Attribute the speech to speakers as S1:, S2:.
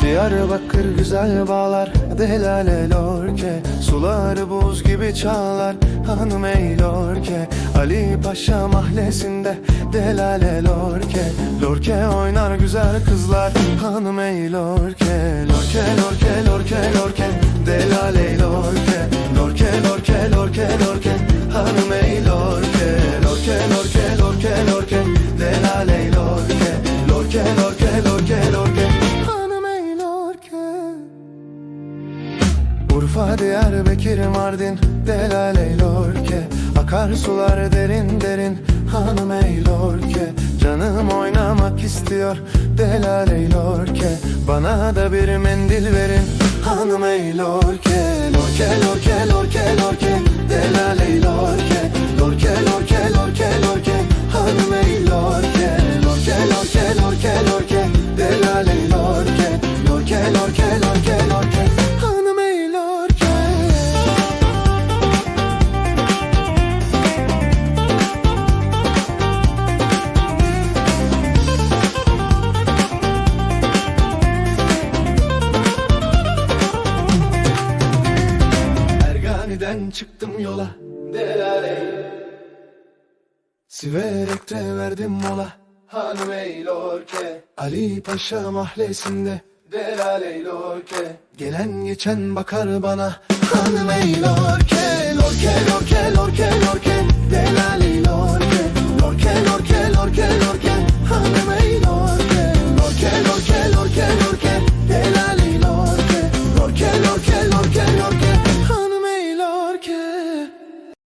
S1: Diyarbakır güzel bağlar, delale lorke. Suları buz gibi çağlar, hanım ey lorke. Ali Paşa mahallesinde delale lorke. Lorke oynar güzel kızlar, hanım ey lorke. Lorke lorke lorke lorke, delale lorke. Lorke lorke lorke lorke, hanım ey lorke. Lorke lorke lorke lorke, delale lorke. Lorke lorke lorke lorke, Urfa, Diyarbakır, Mardin, delale lorke. Akarsular derin derin, hanım ey lorke. Canım oynamak istiyor, delale lorke. Bana da bir mendil verin, hanım ey lorke. Lorke lorke lorke lorke, delale lorke. Lorke lorke lorke lorke, hanım ey lorke. Lorke lorke lorke lorke, delale lorke. Lorke lorke lorke lorke, hanım ey lorke. Ergani'den çıktım yola, delale. Siverek'te verdim mola, hanım ey lorke. Ali Paşa mahallesinde, delale lorke. Gelen geçen bakar bana, hanım ey lorke. Lorke lorke lorke